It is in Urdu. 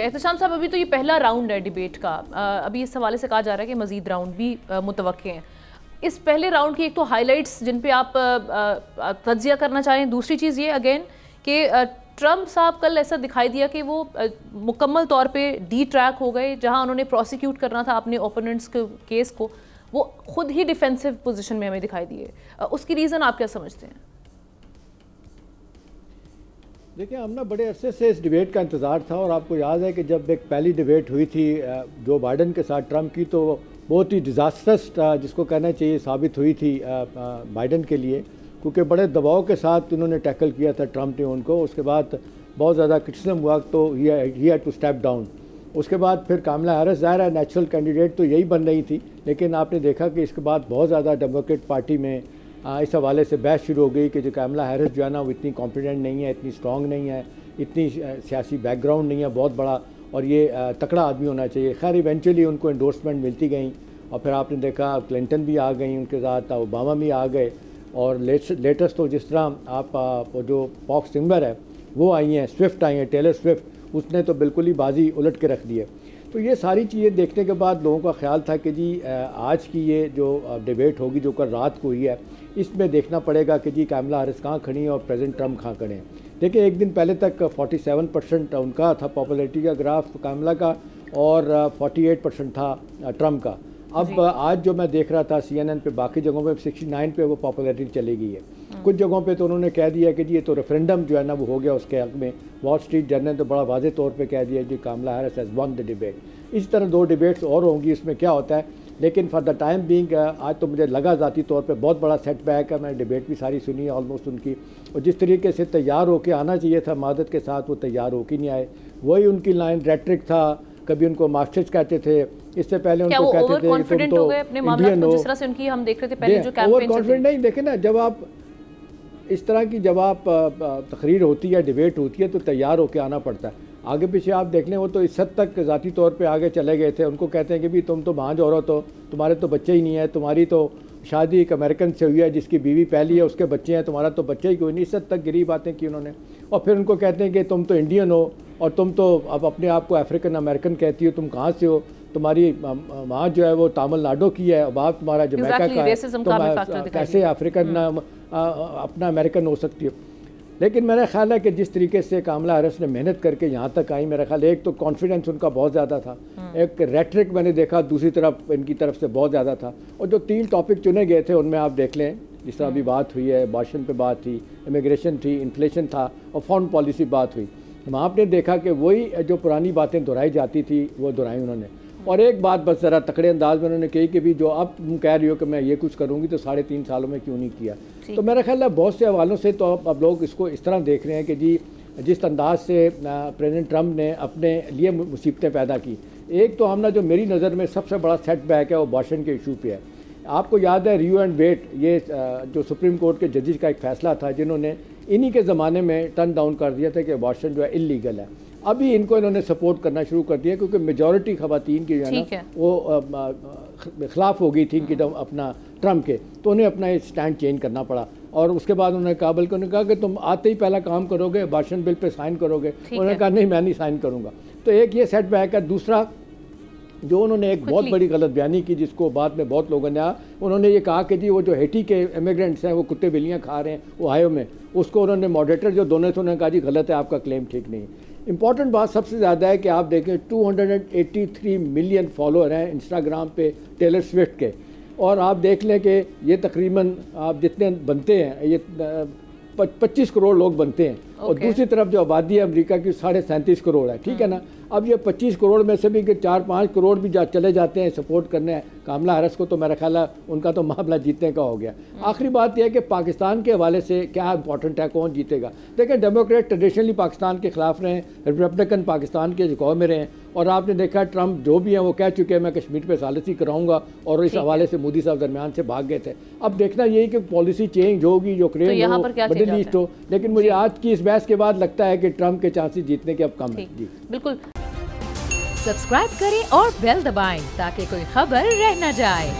احتشام صاحب، ابھی تو یہ پہلا راؤنڈ ہے ڈیبیٹ کا. ابھی اس حوالے سے کہا جا رہا ہے کہ مزید راؤنڈ بھی متوقع ہیں. اس پہلے راؤنڈ کی ایک تو ہائی لائٹس جن پہ آپ تجزیہ کرنا چاہیں، دوسری چیز یہ اگین کہ ٹرمپ صاحب کل ایسا دکھائی دیا کہ وہ مکمل طور پہ ڈی ٹریک ہو گئے. جہاں انہوں نے پروسیکیوٹ کرنا تھا اپنے اوپوننٹس کے کیس کو، وہ خود ہی ڈیفینسو پوزیشن میں ہمیں دکھائی دیے. اس کی ریزن آپ کیا سمجھتے ہیں؟ دیکھیں، ہم بڑے عرصے سے اس ڈیبیٹ کا انتظار تھا، اور آپ کو یاد ہے کہ جب ایک پہلی ڈیبیٹ ہوئی تھی جو بائیڈن کے ساتھ ٹرمپ کی، تو بہت ہی ڈیزاسٹرس جس کو کہنا چاہیے ثابت ہوئی تھی بائیڈن کے لیے، کیونکہ بڑے دباؤ کے ساتھ انہوں نے ٹیکل کیا تھا ٹرمپ نے ان کو. اس کے بعد بہت زیادہ کرٹیسزم ہوا تو ہی ہیڈ ٹو اسٹیپ ڈاؤن. اس کے بعد پھر کاملا ہیرس ظاہر ہے نیچرل کینڈیڈیٹ تو یہی بن رہی تھی، لیکن آپ نے دیکھا کہ اس کے بعد بہت زیادہ ڈیموکریٹ پارٹی میں اس حوالے سے بحث شروع ہو گئی کہ جو کاملا ہیرس جو ہے نا وہ اتنی کانفیڈنٹ نہیں ہے، اتنی اسٹرانگ نہیں ہے، اتنی سیاسی بیک گراؤنڈ نہیں ہے بہت بڑا، اور یہ تکڑا آدمی ہونا چاہیے. خیر ایونچولی ان کو انڈورسمنٹ ملتی گئیں، اور پھر آپ نے دیکھا کلنٹن بھی آ گئیں ان کے ساتھ، اوباما بھی آ گئے، اور لیٹسٹ تو جس طرح آپ جو پاک سنگر ہے وہ آئی ہیں، سوئفٹ آئی ہیں، ٹیلر سوئفٹ، اس نے تو بالکل ہی بازی الٹ کے رکھ دی ہے. تو یہ ساری چیزیں دیکھنے کے بعد لوگوں کا خیال تھا کہ جی آج کی یہ جو ڈیبیٹ ہوگی جو کل رات کو ہوئی ہے، اس میں دیکھنا پڑے گا کہ جی کاملا ہیرس کہاں کھڑی ہیں اور پریزیڈنٹ ٹرمپ کہاں کھڑے ہیں. دیکھیں، ایک دن پہلے تک 47% ان کا تھا پاپولیرٹی کا گراف کاملا کا، اور 48% تھا ٹرمپ کا. اب آج جو میں دیکھ رہا تھا CNN پہ، باقی جگہوں پہ 69 پہ وہ پاپولیرٹی چلی گئی ہے. کچھ جگہوں پہ تو انہوں نے کہہ دیا کہ جی یہ تو ریفرینڈم جو ہے نا وہ ہو گیا اس کے حق میں. وال اسٹریٹ جرنل نے تو بڑا واضح طور پہ کہہ دیا جی Kamala Harris has won the debate. اسی طرح 2 ڈیبیٹس اور ہوں گی، اس میں کیا ہوتا ہے. لیکن فار دا ٹائم بینگ آج تو مجھے لگا ذاتی طور پہ بہت بڑا سیٹ بیک ہے. میں نے ڈیبیٹ بھی ساری سنی ہے آلموسٹ ان کی، اور جس طریقے سے تیار ہو کے آنا چاہیے تھا معدت کے ساتھ، وہ تیار ہو کے نہیں آئے. وہی ان کی لائن ریٹرک تھا، کبھی ان کو ماسٹرز کہتے تھے، اس سے پہلے ان کو کہتے تھے کہ تم تو انڈین ہو. جس طرح سے ان کی ہم دیکھ رہے تھے پہلے جو کیمپین اوور کانفیڈنٹ نہیں. دیکھیں نا، جب آپ اس طرح کی جب آپ تقریر ہوتی ہے، ڈیبیٹ ہوتی ہے، تو تیار ہو کے آنا پڑتا ہے. آگے پیچھے آپ دیکھ لیں، وہ تو اس حد تک ذاتی طور پہ آگے چلے گئے تھے. ان کو کہتے ہیں کہ بھی تم تو وہاں جو رہو تو تمہارے تو بچے ہی نہیں ہیں، تمہاری تو شادی ایک امریکن سے ہوئی ہے جس کی بیوی پہلی ہے، اس کے بچے ہیں، تمہارا تو بچہ ہی کوئی نہیں. اس حد تک گری باتیں کی انہوں نے. اور پھر ان کو کہتے ہیں کہ تم تو انڈین ہو، اور تم تو اب اپنے آپ کو افریقن امریکن کہتی ہو، تم کہاں سے ہو، تمہاری ماں جو ہے وہ تامل ناڈو کی ہے، باپ تمہارا جمیکا کا ہے، تم کیسے افریقن اپنا امریکن ہو سکتی ہو. لیکن میرا خیال ہے کہ جس طریقے سے کاملا ہیرس نے محنت کر کے یہاں تک آئی، میرا خیال ایک تو کانفیڈنس ان کا بہت زیادہ تھا، ایک ریٹرک میں نے دیکھا دوسری طرف ان کی طرف سے بہت زیادہ تھا. اور جو 3 ٹاپک چنے گئے تھے ان میں آپ دیکھ لیں، جس طرح ابھی بات ہوئی ہے، ابارشن پہ بات تھی، امیگریشن تھی، انفلیشن تھا، اور فارن پالیسی بات ہوئی. وہاں آپ نے دیکھا کہ وہی جو پرانی باتیں دہرائی جاتی تھی وہ دہرائی انہوں نے. اور ایک بات بس ذرا تکڑے انداز میں انہوں نے کہی کہ بھی جو اب تم کہہ رہی ہو کہ میں یہ کچھ کروں گی تو 3.5 سالوں میں کیوں نہیں کیا. تو میرا خیال ہے بہت سے حوالوں سے تو اب لوگ اس کو اس طرح دیکھ رہے ہیں کہ جی جس انداز سے پریزیڈنٹ ٹرمپ نے اپنے لیے مصیبتیں پیدا کی. ایک تو ہم جو میری نظر میں سب سے بڑا سیٹ بیک ہے وہ ابارشن کے ایشو پہ ہے. آپ کو یاد ہے ریو اینڈ ویٹ، یہ جو سپریم کورٹ کے ججز کا ایک فیصلہ تھا جنہوں نے انہی کے زمانے میں ٹرن ڈاؤن کر دیا تھا کہ ابارشن جو ہے انلیگل ہے. ابھی ان کو انہوں نے سپورٹ کرنا شروع کر دیا کیونکہ میجورٹی خواتین کی جو ہے نا وہ خلاف ہو گئی تھی ان کی اپنا ٹرمپ کے، تو انہیں اپنا اسٹینڈ چینج کرنا پڑا. اور اس کے بعد انہوں نے کابل کو کہا کہ تم آتے ہی پہلا کام کرو گے ابارشن بل پہ سائن کرو گے. انہوں نے کہا نہیں میں نہیں سائن کروں گا. تو ایک یہ سیٹ بیک ہے. دوسرا جو انہوں نے ایک بہت بڑی غلط بیانی کی جس کو بعد میں بہت لوگوں نے انہوں نے یہ کہا کہ جی وہ جو ہیٹی کے امیگرینٹس ہیں وہ کتے بلیاں کھا رہے ہیں اوہایو میں، اس کو انہوں نے ماڈریٹر جو دونوں تھے انہوں نے کہا جی غلط ہے، آپ کا کلیم ٹھیک نہیں. امپورٹنٹ بات سب سے زیادہ ہے کہ آپ دیکھیں 283 ملین فالوور ہیں انسٹاگرام پہ ٹیلر سوئفٹ کے، اور آپ دیکھ لیں کہ یہ تقریباً آپ جتنے بنتے ہیں یہ 25 کروڑ لوگ بنتے ہیں، اور دوسری طرف جو آبادی ہے امریکہ کی 37.5 کروڑ ہے. ٹھیک ہے نا. اب یہ 25 کروڑ میں سے بھی کہ 4-5 کروڑ بھی چلے جاتے ہیں سپورٹ کرنے کاملا ہیرس کو، تو میرا خیال ہے ان کا تو معاملہ جیتنے کا ہو گیا. آخری بات یہ ہے کہ پاکستان کے حوالے سے کیا امپورٹنٹ ہے، کون جیتے گا. دیکھیں ڈیموکریٹ ٹریڈیشنلی پاکستان کے خلاف رہے ہیں، ریپبلکن پاکستان کے جگہوں میں رہے ہیں، اور آپ نے دیکھا ٹرمپ جو بھی ہیں وہ کہہ چکے ہیں میں کشمیر پہ ثالثی کراؤں گا، اور اس حوالے سے مودی صاحب درمیان سے بھاگ گئے تھے. اب دیکھنا یہی کہ پالیسی چینج ہوگی، جو کریم ہو، مڈل ایسٹ ہو. لیکن مجھے آج کی اس بحث کے بعد لگتا ہے کہ ٹرمپ کے چانسز جیتنے کے اب کم ہیں. جی بالکل. سبسکرائب کریں اور بیل دبائیں تاکہ کوئی خبر رہ نہ جائے.